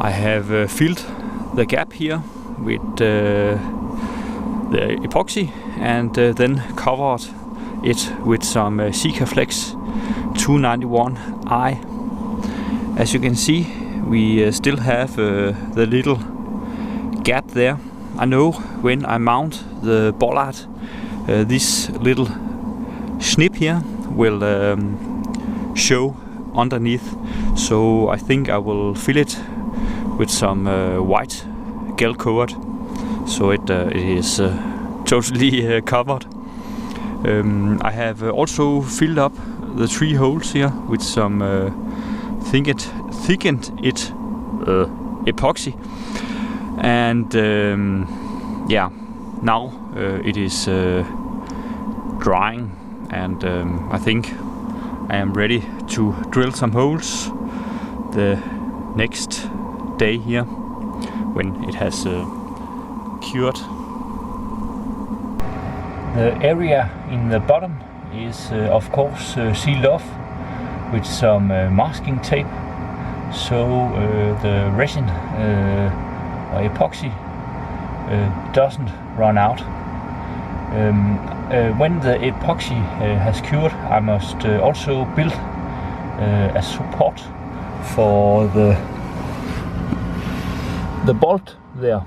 I have filled the gap here with the epoxy and then covered it with some Sikaflex 291i. As you can see, we still have the little gap there. I know when I mount the bollard, this little snip here will show underneath, so I think I will fill it with some white gel coat, so it is totally covered. I have also filled up the 3 holes here with some thickened epoxy, and yeah, now it is drying, and I think I am ready to drill some holes the next day here when it has cured. The area in the bottom is of course sealed off with some masking tape, so the resin or epoxy doesn't run out. When the epoxy has cured, I must also build a support for the bolt there,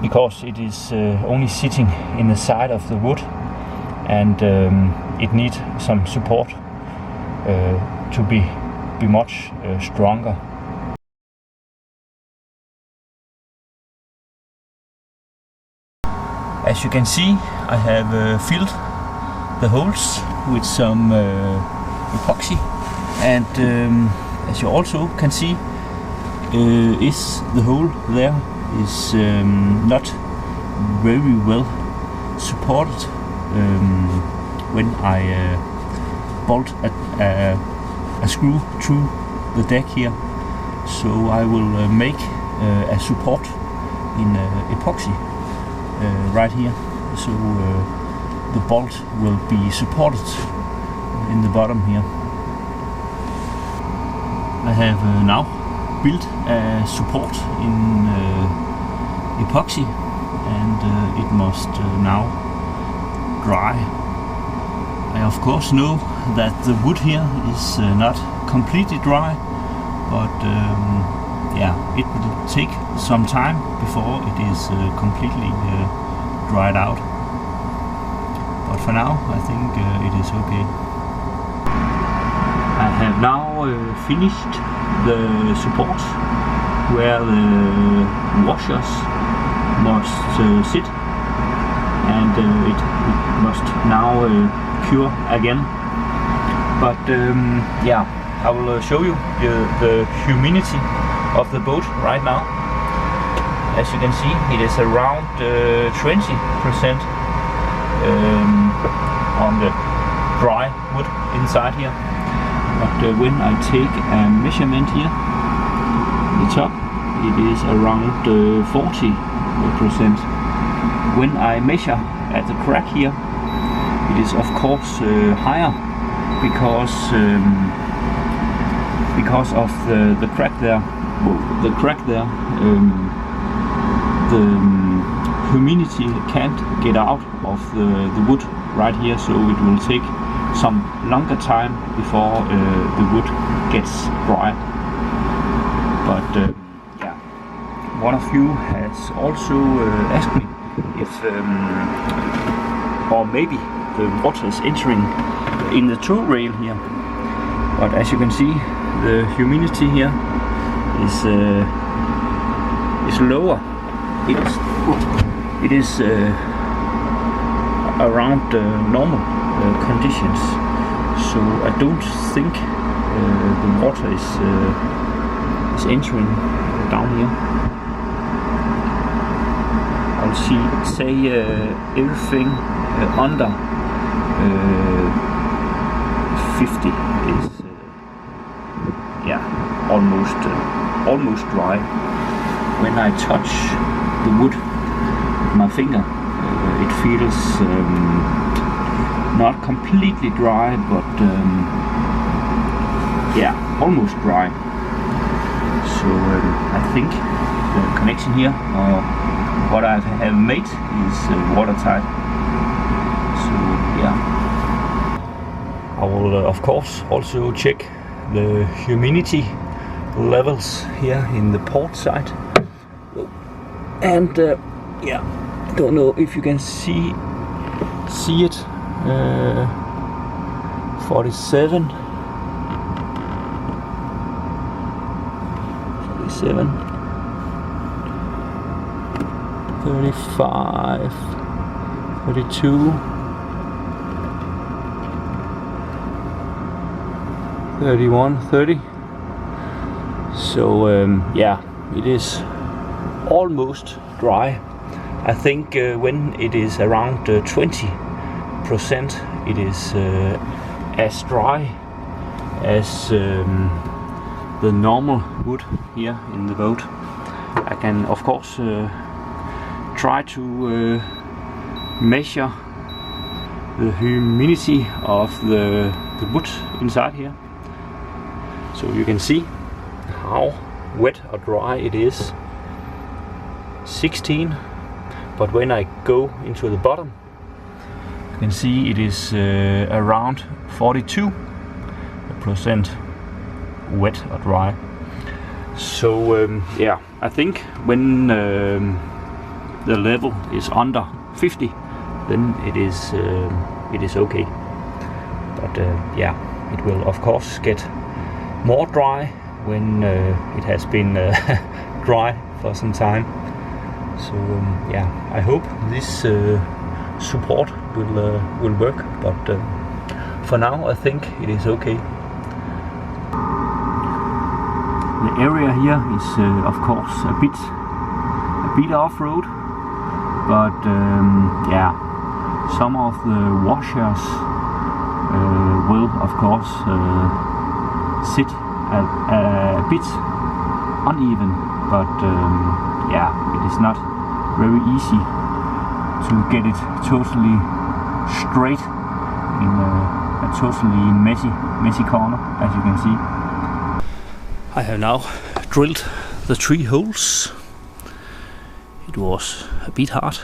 because it is only sitting in the side of the wood, and it needs some support to be much stronger. As you can see, I have filled the holes with some epoxy, and as you also can see, is the hole there is not very well supported when I bolt a screw through the deck here. So I will make a support in epoxy right here, so the bolt will be supported in the bottom here. I have now built a support in epoxy, and it must now dry. I of course know that the wood here is not completely dry, but yeah, it will take some time before it is completely dried out. But for now, I think it is okay. I have now finished the support where the washers must sit, and it must now cure again. But yeah, I will show you the humidity of the boat right now. As you can see, it is around 20% on the dry wood inside here. But when I take a measurement here, the top, it is around 40%. When I measure at the crack here, it is of course higher, because of the crack there. The crack there, the humidity can't get out of the wood right here, so it will take some longer time before the wood gets dry. But yeah, one of you has also asked me if or maybe the water is entering in the tow rail here. But as you can see, the humidity here is lower. It is around normal conditions, so I don't think the water is entering down here. I'll say everything under 50 is yeah, almost dry. When I touch the wood with my finger, it feels not completely dry, but yeah, almost dry. So I think the connection here, or what I have made, is watertight. So yeah, I will of course also check the humidity levels here in the port side. And yeah, I don't know if you can see it. 47, 35, 32, 31, 30. So yeah, it is almost dry. I think when it is around 20%, it is as dry as the normal wood here in the boat. I can of course try to measure the humidity of the wood inside here, so you can see how wet or dry it is. 16, but when I go into the bottom, you can see it is around 42% wet or dry. So yeah, I think when the level is under 50, then it is okay. But yeah, it will of course get more dry when it has been dry for some time. So yeah, I hope this support will work, but for now I think it is okay. The area here is of course a bit off-road, but yeah, some of the washers will of course sit a bit uneven, but yeah, it is not very easy to get it totally straight in a totally messy corner, as you can see. I have now drilled the 3 holes. It was a bit hard.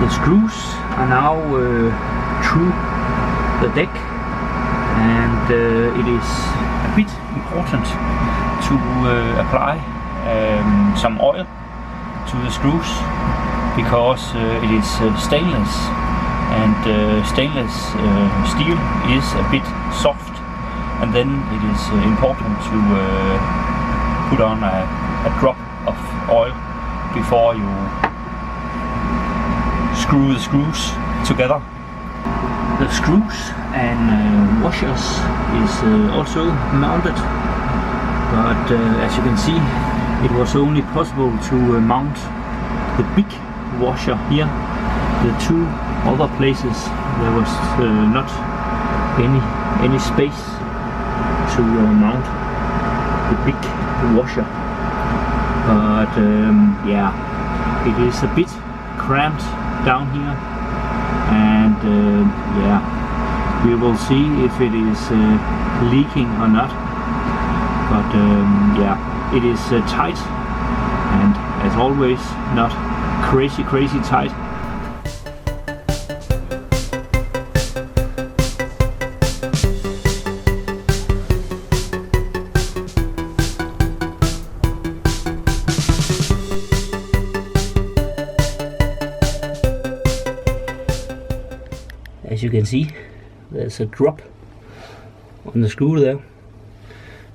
The screws are now through the deck, and it is a bit important to apply some oil to the screws, because it is stainless, and stainless steel is a bit soft, and then it is important to put on a drop of oil before you screw the screws together. The screws and washers is also mounted, but as you can see, it was only possible to mount the big washer here. The 2 other places there was not any space to mount the big washer, but yeah, it is a bit cramped down here, and yeah, we will see if it is leaking or not, but yeah, it is tight, and as always not crazy tight. As you can see, there's a drop on the screw there,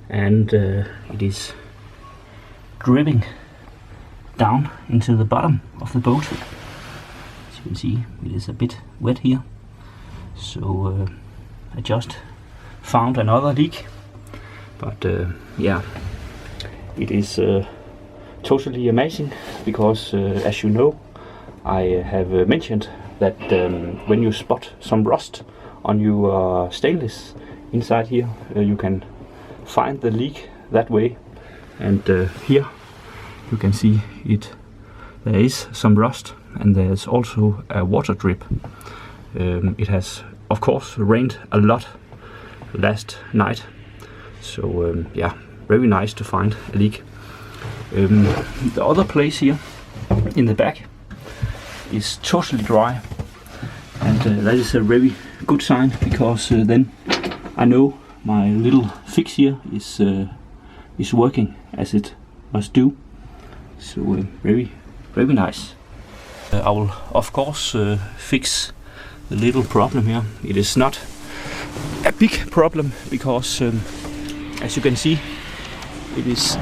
and it is dripping down into the bottom of the boat. As you can see, it is a bit wet here, so I just found another leak, but yeah, it is totally amazing because as you know, I have mentioned that when you spot some rust on your stainless inside here, you can find the leak that way. And here you can see it. There is some rust, and there's also a water drip. It has of course rained a lot last night, so yeah, very nice to find a leak. The other place here in the back is totally dry, and that is a very good sign, because then I know my little fix here is working as it must do. So very nice. I will of course fix the little problem here. It is not a big problem because as you can see, it is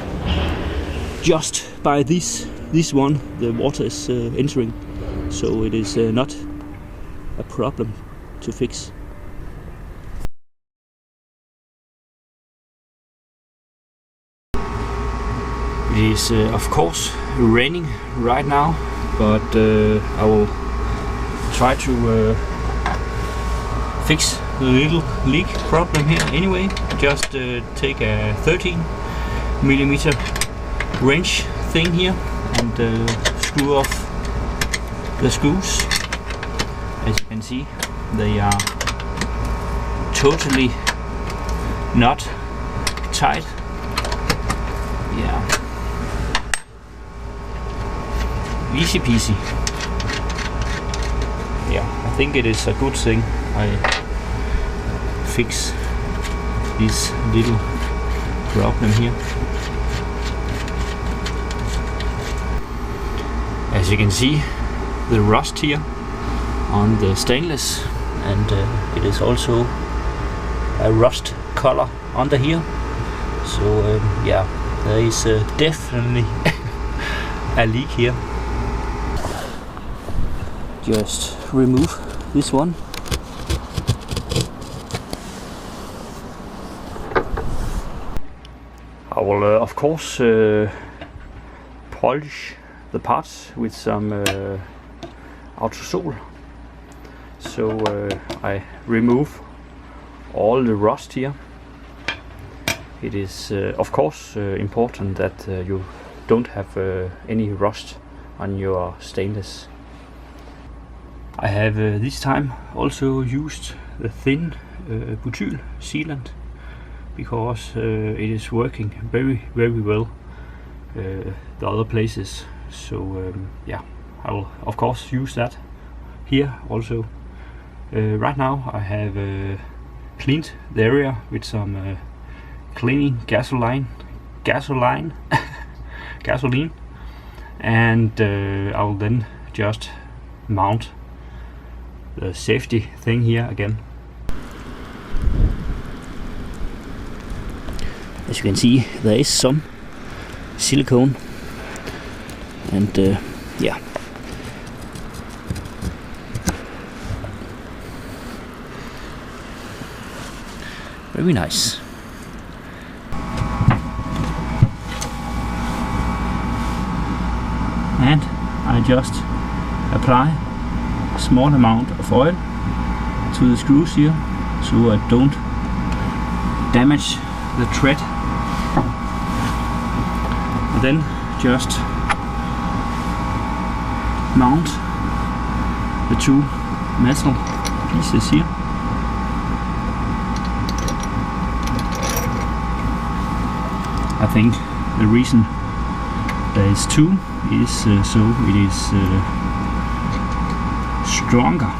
just by this one the water is entering, so it is not a problem to fix. It is of course raining right now, but I will try to fix the little leak problem here anyway. Just take a 13mm wrench thing here and screw off the screws. As you can see, they are totally not tight. Yeah, easy peasy. Yeah, I think it is a good thing I fix this little problem here. As you can see, the rust here on the stainless, and it is also a rust color under here. So yeah, there is definitely a leak here. Just remove this one. I will of course polish the parts with some hawsehole, so I remove all the rust here. It is of course important that you don't have any rust on your stainless. I have this time also used the thin butyl sealant, because it is working very well the other places. So yeah, I will of course use that here also. Right now I have cleaned the area with some cleaning gasoline, and I will then just mount the safety thing here again. As you can see, there is some silicone, and yeah, very nice. And I just apply a small amount of oil to the screws here, so I don't damage the thread. And then just mount the two metal pieces here. I think the reason there is two is so it is stronger.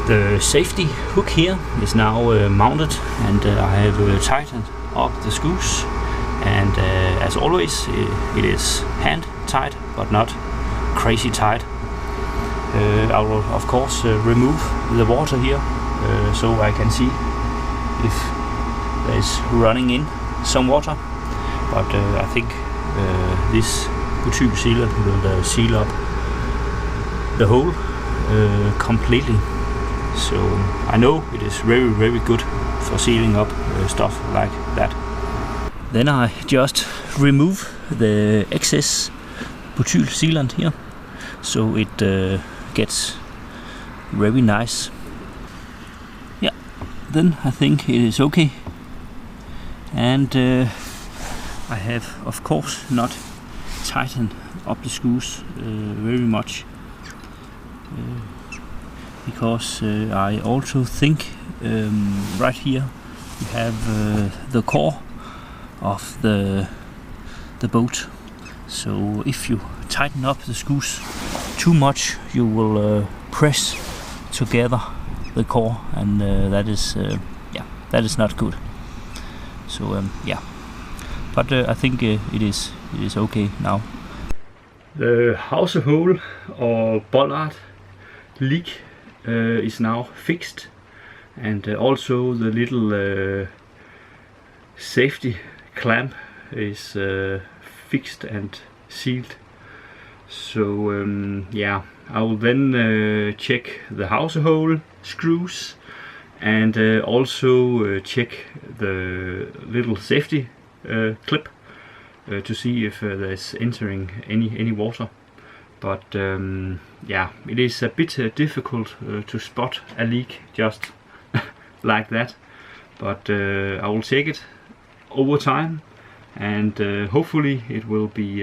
The safety hook here is now mounted, and I have tightened up the screws, and as always it is hand tight but not crazy tight. I will of course remove the water here so I can see if there is running in some water, but I think this butyl sealant will seal up the hole completely. So I know it is very good for sealing up stuff like that. Then I just remove the excess butyl sealant here, so it gets very nice. Yeah, then I think it is okay. And I have of course not tightened up the screws very much, because I also think right here you have the core of the boat. So if you tighten up the screws too much, you will press together the core, and that is not good. So yeah, but I think it is okay now. The hawsehole or bollard leak is now fixed, and also the little safety clamp is fixed and sealed. So yeah, I will then check the hawsehole screws, and also check the little safety clip to see if there's entering any water. But yeah, it is a bit difficult to spot a leak just like that, but I will check it over time, and hopefully it will be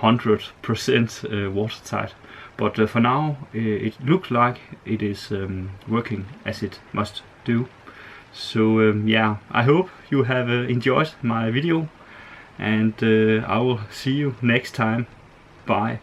100% watertight. But for now it looks like it is working as it must do. So yeah, I hope you have enjoyed my video, and I will see you next time. Bye.